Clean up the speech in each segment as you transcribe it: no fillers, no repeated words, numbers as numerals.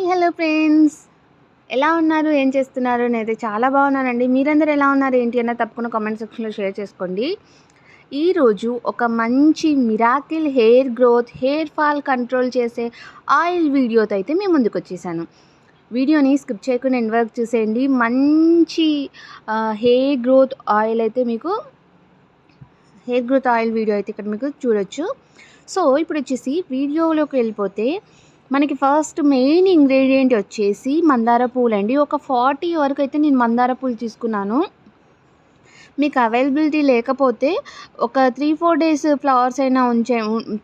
Hello friends. ఎలా ఉన్నారు? ఏం చేస్తున్నారు? నేనైతే చాలా బాగున్నానండి. మీరందరూ ఎలా ఉన్నారు? ఏంటి అన్న తప్పకుండా కామెంట్ సెక్షన్‌లో షేర్ చేసుకోండి. ఈరోజు ఒక మంచి miracle hair growth, hair fall control చేసే ఆయిల్ వీడియోతో అయితే మీ ముందుకొచ్చేసాను. వీడియోని స్కిప్ చేయకుండా ఎండ్ వరకు చూసేయండి. మంచి హెయిర్ గ్రోత్ ఆయిల్ అయితే మీకు హెయిర్ గ్రోత్ ఆయిల్ వీడియో అయితే ఇక్కడ మీకు చూడొచ్చు. సో ఇప్పుడు వచ్చేసి వీడియోలోకి వెళ్ళిపోతే మనకి ఫస్ట్ మెయిన్ ఇంగ్రీడియంట్ వచ్చేసి మందార పూలండి. ఒక 40 వరకు అయితే నేను మందార పూలు తీసుకున్నాను. మీకు అవైలబిలిటీ లేకపోతే ఒక 3-4 డేస్ ఫ్లవర్స్ అయినా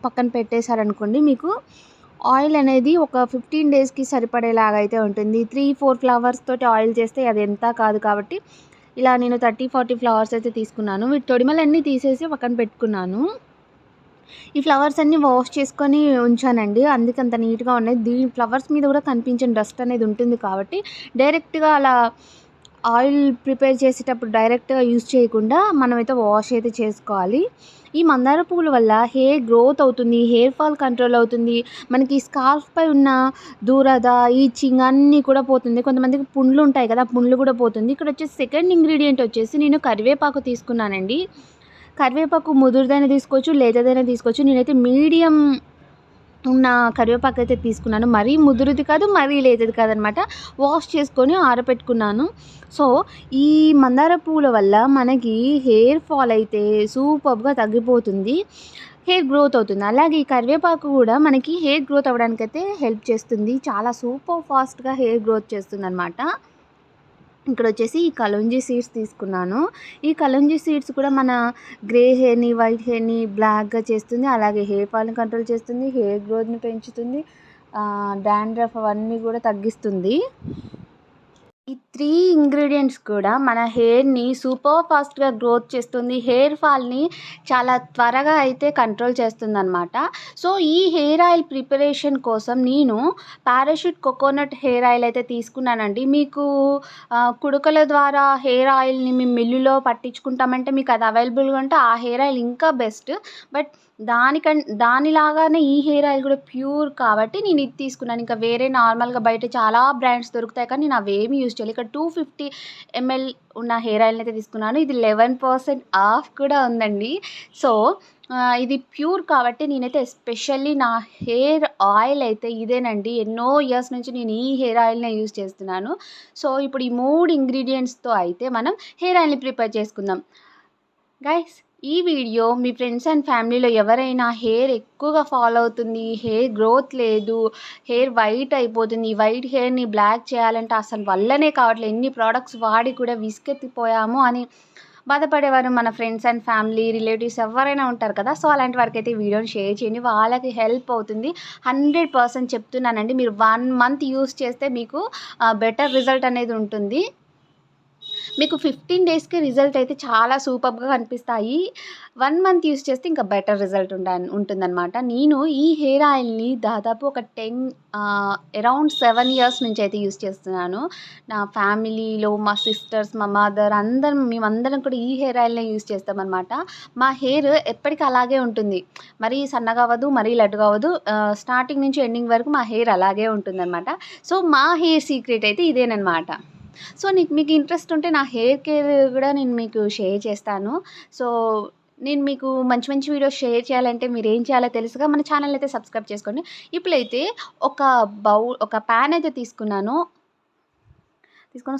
పక్కన పెట్టేశారనుకోండి, మీకు ఆయిల్ అనేది ఒక 15 డేస్కి సరిపడేలాగా అయితే ఉంటుంది. 3-4 ఫ్లవర్స్ తోటి ఆయిల్ చేస్తే అది ఎంత కాదు. కాబట్టి ఇలా నేను 30-40 ఫ్లవర్స్ అయితే తీసుకున్నాను. వీటి తొడిమలన్నీ తీసేసి పక్కన పెట్టుకున్నాను. ఈ ఫ్లవర్స్ అన్నీ వాష్ చేసుకొని ఉంచానండి. అందుకే అంత నీట్‌గా ఉన్నాయి. ఫ్లవర్స్ మీద కూడా కనిపించని డస్ట్ అనేది ఉంటుంది కాబట్టి డైరెక్ట్‌గా అలా ఆయిల్ ప్రిపేర్ చేసేటప్పుడు డైరెక్ట్‌గా యూజ్ చేయకుండా మనమైతే వాష్ అయితే చేసుకోవాలి. ఈ మందార పువ్వుల వల్ల హెయిర్ గ్రోత్ అవుతుంది. హెయిర్ ఫాల్ కంట్రోల్ అవుతుంది. మనకి స్కాల్ఫ్‌పై ఉన్న దురద, ఈచింగ్ అన్నీ కూడా పోతుంది. కొంతమందికి పుండ్లు ఉంటాయి కదా! పుండ్లు కూడా పోతుంది. ఇక్కడ వచ్చేసి సెకండ్ ఇంగ్రీడియంట్ వచ్చేసి నేను కరివేపాకు తీసుకున్నానండి. కరివేపాకు ముదురుదైనా తీసుకోవచ్చు, లేతదైనా తీసుకోవచ్చు. నేనైతే మీడియం ఉన్న కరివేపాకు అయితే తీసుకున్నాను. మరీ ముదురుది కాదు, మరీ లేతది కాదనమాట. వాష్ చేసుకొని ఆరబెట్టుకున్నాను. సో ఈ మందార పువ్వుల వల్ల మనకి హెయిర్ ఫాల్ అయితే సూపర్‌గా తగ్గిపోతుంది. హెయిర్ గ్రోత్ అవుతుంది. అలాగే ఈ కరివేపాకు కూడా మనకి హెయిర్ గ్రోత్ అవ్వడానికైతే హెల్ప్ చేస్తుంది. చాలా సూపర్ ఫాస్ట్‌గా హెయిర్ గ్రోత్ చేస్తుందనమాట. ఇక్కడొచ్చేసి ఈ కలోంజీ సీడ్స్ తీసుకున్నాను. ఈ కలోంజీ సీడ్స్ కూడా మన గ్రే హెయిర్‌ని, వైట్ హెయిర్‌ని బ్లాక్‌గా చేస్తుంది. అలాగే హెయిర్ ఫాల్‌ని కంట్రోల్ చేస్తుంది. హెయిర్ గ్రోత్‌ని పెంచుతుంది. డాండ్రఫ్ అవన్నీ కూడా తగ్గిస్తుంది. ఈ 3 ఇంగ్రీడియెంట్స్ కూడా మన హెయిర్‌ని సూపర్ ఫాస్ట్‌గా గ్రోత్ చేస్తుంది. హెయిర్ ఫాల్‌ని చాలా త్వరగా అయితే కంట్రోల్ చేస్తుందనమాట. సో ఈ హెయిర్ ఆయిల్ ప్రిపరేషన్ కోసం నేను పారాషూట్ కోకోనట్ హెయిర్ ఆయిల్ అయితే తీసుకున్నానండి. మీకు కుడకల ద్వారా హెయిర్ ఆయిల్‌ని మేము మిల్లులో పట్టించుకుంటామంటే మీకు అది అవైలబుల్‌గా ఉంటే ఆ హెయిర్ ఆయిల్ ఇంకా బెస్ట్. బట్ దానిలాగానే ఈ హెయిర్ ఆయిల్ కూడా ప్యూర్ కాబట్టి నేను ఇది తీసుకున్నాను. ఇంకా వేరే నార్మల్‌గా బయట చాలా బ్రాండ్స్ దొరుకుతాయి కానీ నేను అవేమీ యూజ్ చేయలేదు. ఇక్కడ 250 ఎంఎల్ ఉన్న హెయిర్ ఆయిల్‌ని అయితే తీసుకున్నాను. ఇది 11% ఆఫ్ కూడా ఉందండి. సో ఇది ప్యూర్ కాబట్టి నేనైతే ఎస్పెషల్లీ నా హెయిర్ ఆయిల్ అయితే ఇదేనండి. ఎన్నో ఇయర్స్ నుంచి నేను ఈ హెయిర్ ఆయిల్‌నే యూజ్ చేస్తున్నాను. సో ఇప్పుడు ఈ 3 ఇంగ్రీడియెంట్స్‌తో అయితే మనం హెయిర్ ఆయిల్‌ని ప్రిపేర్ చేసుకుందాం. గైస్, ఈ వీడియో మీ ఫ్రెండ్స్ అండ్ ఫ్యామిలీలో ఎవరైనా హెయిర్ ఎక్కువగా ఫాల్ అవుతుంది, హెయిర్ గ్రోత్ లేదు, హెయిర్ వైట్ అయిపోతుంది, ఈ వైట్ హెయిర్‌ని బ్లాక్ చేయాలంటే అసలు వల్లనే కావట్లేదు, ఎన్ని ప్రోడక్ట్స్ వాడి కూడా విసుగెత్తిపోయాము అని బాధపడేవారు మన ఫ్రెండ్స్ అండ్ ఫ్యామిలీ, రిలేటివ్స్ ఎవరైనా ఉంటారు కదా! సో అలాంటి వారికైతే ఈ వీడియోని షేర్ చేయండి. వాళ్ళకి హెల్ప్ అవుతుంది. 100% చెప్తున్నానండి. మీరు 1 మంత్ యూజ్ చేస్తే మీకు బెటర్ రిజల్ట్ అనేది ఉంటుంది. మీకు 15 డేస్‌కి రిజల్ట్ అయితే చాలా సూపర్బ్‌గా కనిపిస్తాయి. 1 మంత్ యూజ్ చేస్తే ఇంకా బెటర్ రిజల్ట్ ఉంటుందనమాట. నేను ఈ హెయిర్ ఆయిల్‌ని దాదాపు ఒక అరౌండ్ 7 ఇయర్స్ నుంచి అయితే యూజ్ చేస్తున్నాను. నా ఫ్యామిలీలో మా సిస్టర్స్, మా మదర్ మేమందరం కూడా ఈ హెయిర్ ఆయిల్‌నే యూజ్ చేస్తామనమాట. మా హెయిర్ ఎప్పటికి అలాగే ఉంటుంది. మరీ సన్నగా అవ్వదు, మరీ లడ్డుగా అవ్వదు. స్టార్టింగ్ నుంచి ఎండింగ్ వరకు మా హెయిర్ అలాగే ఉంటుందనమాట. సో మా హెయిర్ సీక్రెట్ అయితే ఇదేననమాట. సో మీకు ఇంట్రెస్ట్ ఉంటే నా హెయిర్ కేర్ కూడా నేను మీకు షేర్ చేస్తాను. సో నేను మీకు మంచి మంచి వీడియోస్ షేర్ చేయాలంటే మీరేం చేయాలో తెలుసుగా. మన ఛానల్ అయితే సబ్స్క్రైబ్ చేసుకోండి. ఇప్పుడైతే ఒక ఒక ప్యాన్ అయితే తీసుకొని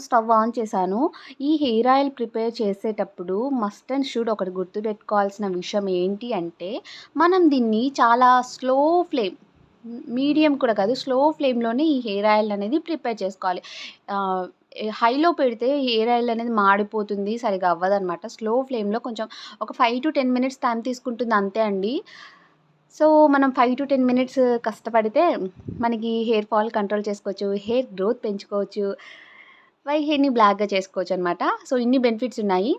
స్టవ్ ఆన్ చేశాను. ఈ హెయిర్ ఆయిల్ ప్రిపేర్ చేసేటప్పుడు మస్ట్ అండ్ షుడ్ ఒకటి గుర్తుపెట్టుకోవాల్సిన విషయం ఏంటి అంటే, మనం దీన్ని చాలా స్లో ఫ్లేమ్, మీడియం కూడా కాదు, స్లో ఫ్లేమ్‌లోనే ఈ హెయిర్ ఆయిల్ అనేది ప్రిపేర్ చేసుకోవాలి. హైలో పెడితే హెయిర్ ఆయిల్ అనేది మాడిపోతుంది, సరిగ్గా అవ్వదనమాట. స్లో ఫ్లేమ్‌లో కొంచెం ఒక 5-10 మినిట్స్ టైం తీసుకుంటుంది అంతే అండి. సో మనం 5-10 మినిట్స్ కష్టపడితే మనకి హెయిర్ ఫాల్ కంట్రోల్ చేసుకోవచ్చు, హెయిర్ గ్రోత్ పెంచుకోవచ్చు, వైట్ హెయిర్‌ని బ్లాక్‌గా చేసుకోవచ్చనమాట. సో ఇన్ని బెనిఫిట్స్ ఉన్నాయి.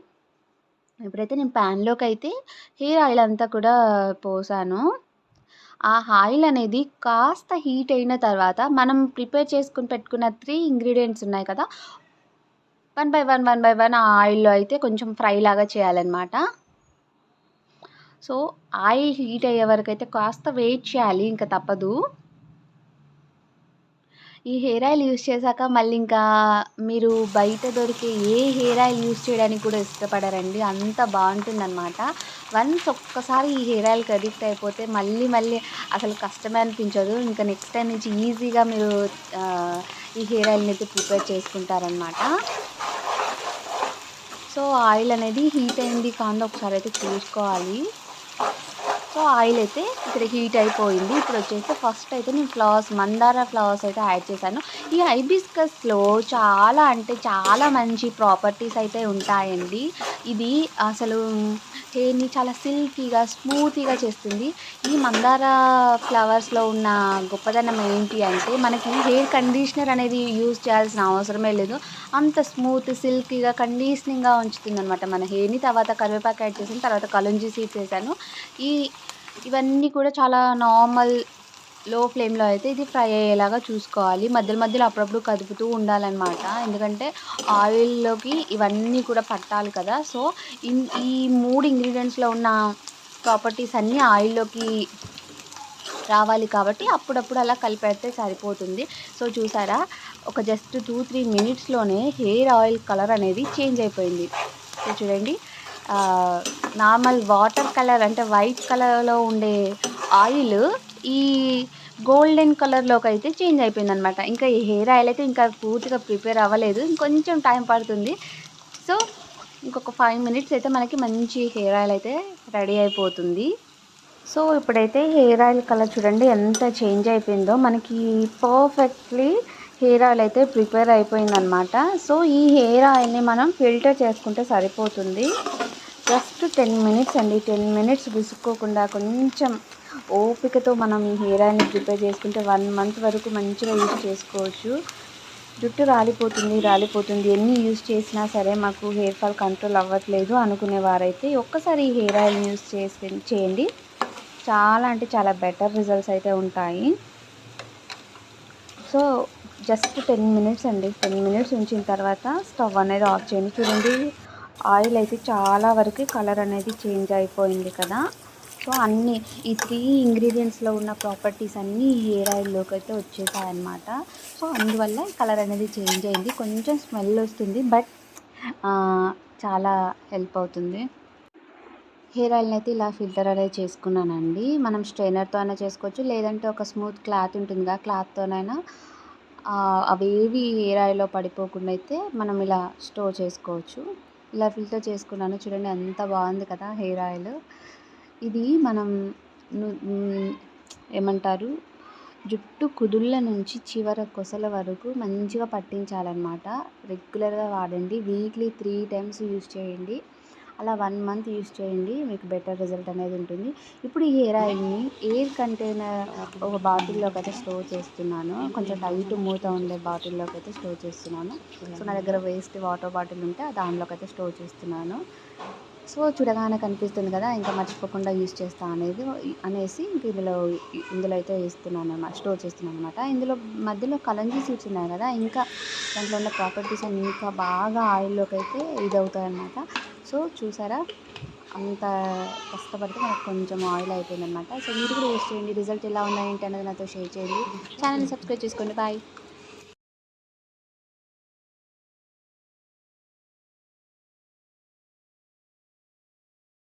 ఇప్పుడైతే నేను ప్యాన్‌లోకైతే హెయిర్ ఆయిల్ అంతా కూడా పోసాను. ఆ ఆయిల్ అనేది కాస్త హీట్ అయిన తర్వాత మనం ప్రిపేర్ చేసుకొని పెట్టుకున్న 3 ఇంగ్రీడియెంట్స్ ఉన్నాయి కదా! వన్ బై వన్ ఆ ఆయిల్‌లో అయితే కొంచెం ఫ్రై లాగా చేయాలనమాట. సో ఆయిల్ హీట్ అయ్యే వరకైతే కాస్త వెయిట్ చేయాలి, ఇంక తప్పదు. ఈ హెయిర్ ఆయిల్ యూజ్ చేశాక మళ్ళీ ఇంకా మీరు బయట దొరికే ఏ హెయిర్ ఆయిల్ యూజ్ చేయడానికి కూడా ఇష్టపడరండి. అంత బాగుంటుందన్నమాట. వన్స్ ఒక్కసారి ఈ హెయిర్ ఆయిల్‌కి అడిక్ట్ అయిపోతే మళ్ళీ మళ్ళీ అసలు కష్టమే అనిపించదు. ఇంకా నెక్స్ట్ టైమ్ నుంచి ఈజీగా మీరు ఈ హెయిర్ ఆయిల్‌ని అయితే ప్రిపేర్ చేసుకుంటారనమాట. సో ఆయిల్ అనేది హీట్ అయింది కాదో ఒకసారి అయితే చూసుకోవాలి. సో ఆయిల్ అయితే ఇక్కడ హీట్ అయిపోయింది. ఇప్పుడు వచ్చేసి ఫస్ట్ అయితే నేను ఫ్లవర్స్ మందార ఫ్లవర్స్ అయితే యాడ్ చేశాను. ఈ హైబిస్కస్‌లో చాలా అంటే చాలా మంచి ప్రాపర్టీస్ అయితే ఉంటాయండి. ఇది అసలు హెయిర్‌ని చాలా సిల్కీగా, స్మూతీగా చేస్తుంది. ఈ మందార ఫ్లవర్స్‌లో ఉన్న గొప్పదనం ఏంటి అంటే మనకి హెయిర్ కండిషనర్ అనేది యూజ్ చేయాల్సిన అవసరమే లేదు. అంత స్మూత్, సిల్కీగా, కండిషనింగ్‌గా ఉంచుతుందనమాట మన హెయిర్‌ని. తర్వాత కరివేపాకు యాడ్ చేశాను. తర్వాత కలుంజి సీడ్స్ వేసాను. ఇవన్నీ కూడా చాలా నార్మల్ లో ఫ్లేమ్‌లో అయితే ఇది ఫ్రై అయ్యేలాగా చూసుకోవాలి. మధ్యలో మధ్యలో అప్పుడప్పుడు కదుపుతూ ఉండాలనమాట. ఎందుకంటే ఆయిల్‌లోకి ఇవన్నీ కూడా పట్టాలి కదా! సో, ఈ 3 ఇంగ్రీడియెంట్స్‌లో ఉన్న ప్రాపర్టీస్ అన్నీ ఆయిల్‌లోకి రావాలి కాబట్టి అప్పుడప్పుడు అలా కలిపేస్తే సరిపోతుంది. సో, చూసారా ఒక జస్ట్ 2-3 మినిట్స్‌లోనే హెయిర్ ఆయిల్ కలర్ అనేది చేంజ్ అయిపోయింది. సో, చూడండి నార్మల్ వాటర్ కలర్ అంటే వైట్ కలర్‌లో ఉండే ఆయిల్ ఈ గోల్డెన్ కలర్‌లోకి అయితే చేంజ్ అయిపోయిందనమాట. ఇంకా ఈ హెయిర్ ఆయిల్ అయితే ఇంకా పూర్తిగా ప్రిపేర్ అవ్వలేదు. ఇంకొంచెం టైం పడుతుంది. సో, ఇంకొక 5 మినిట్స్ అయితే మనకి మంచి హెయిర్ ఆయిల్ అయితే రెడీ అయిపోతుంది. సో, ఇప్పుడైతే హెయిర్ ఆయిల్ కలర్ చూడండి ఎంత చేంజ్ అయిపోయిందో. మనకి పర్ఫెక్ట్‌లీ హెయిర్ ఆయిల్ అయితే ప్రిపేర్ అయిపోయిందనమాట. సో, ఈ హెయిర్ ఆయిల్‌ని మనం ఫిల్టర్ చేసుకుంటే సరిపోతుంది. జస్ట్ 10 మినిట్స్ అండి. 10 మినిట్స్ విసుక్కోకుండా కొంచెం ఓపికతో మనం ఈ హెయిర్ ఆయిల్‌ని ప్రిపేర్ చేసుకుంటే 1 మంత్ వరకు మంచిగా యూజ్ చేసుకోవచ్చు. జుట్టు రాలిపోతుంది ఎన్ని యూజ్ చేసినా సరే మాకు హెయిర్ ఫాల్ కంట్రోల్ అవ్వట్లేదు అనుకునేవారైతే ఒక్కసారి ఈ హెయిర్ ఆయిల్‌ని యూజ్ చేయండి. చాలా అంటే చాలా బెటర్ రిజల్ట్స్ అయితే ఉంటాయి. సో, జస్ట్ 10 మినిట్స్ అండి. 10 మినిట్స్ ఉంచిన తర్వాత స్టవ్ అనేది ఆఫ్ చేయండి. చూడండి ఆయిల్ అయితే చాలా వరకు కలర్ అనేది చేంజ్ అయిపోయింది కదా! సో, ఈ 3 ఇంగ్రీడియెంట్స్‌లో ఉన్న ప్రాపర్టీస్ అన్నీ ఈ హెయిర్ ఆయిల్‌లోకి అయితే వచ్చేసాయన్నమాట. సో, అందువల్ల కలర్ అనేది చేంజ్ అయింది. కొంచెం స్మెల్ వస్తుంది. బట్ చాలా హెల్ప్ అవుతుంది. హెయిర్ ఆయిల్‌ని అయితే ఇలా ఫిల్టర్ అనేది చేసుకున్నానండి. మనం స్ట్రైనర్‌తో అయినా చేసుకోవచ్చు. లేదంటే ఒక స్మూత్ క్లాత్ ఉంటుందిగా క్లాత్‌తోనైనా అవేవి హెయిర్ ఆయిల్‌లో పడిపోకుండా అయితే మనం ఇలా స్టోర్ చేసుకోవచ్చు. ఇలా ఫిల్టర్ చేసుకున్నాను. చూడండి ఎంత బాగుంది కదా హెయిర్ ఆయిల్. ఇది మనం ఏమంటారు జుట్టు కుదుళ్ళ నుంచి చివర కొసల వరకు మంచిగా పట్టించాలన్నమాట. రెగ్యులర్‌గా వాడండి. వీక్లీ 3 టైమ్స్ యూజ్ చేయండి. అలా 1 మంత్ యూజ్ చేయండి. మీకు బెటర్ రిజల్ట్ అనేది ఉంటుంది. ఇప్పుడు ఈ హెయిర్ ఆయిల్‌ని ఎయిర్ కంటైనర్ ఒక బాటిల్‌లోకి అయితే స్టోర్ చేస్తున్నాను. కొంచెం టైట్ మూత ఉండే బాటిల్‌లోకి అయితే స్టోర్ చేస్తున్నాను. సో, నా దగ్గర వేస్ట్ వాటర్ బాటిల్ ఉంటే దానిలోకి అయితే స్టోర్ చేస్తున్నాను. సో, చూడగానే కనిపిస్తుంది కదా! ఇంకా మర్చిపోకుండా యూజ్ చేస్తా అనేసి ఇంక ఇందులో అయితే స్టోర్ చేస్తున్నాననమాట. ఇందులో మధ్యలో కలంజీ సీడ్స్ ఉన్నాయి కదా! ఇంకా దాంట్లో ఉన్న ప్రాపర్టీస్ అన్నీ ఇంకా బాగా ఆయిల్‌లోకి అయితే ఇదవుతాయన్నమాట. సో, చూసారా అంత కష్టపడితే మనకు కొంచెం ఆయిల్ అయిపోయిందనమాట. సో, మీరు కూడా యూజ్ చేయండి. రిజల్ట్ ఎలా ఉన్నాయి ఏంటి అనేది నాతో షేర్ చేయండి. ఛానల్‌ని సబ్స్క్రైబ్ చేసుకోండి. బాయ్.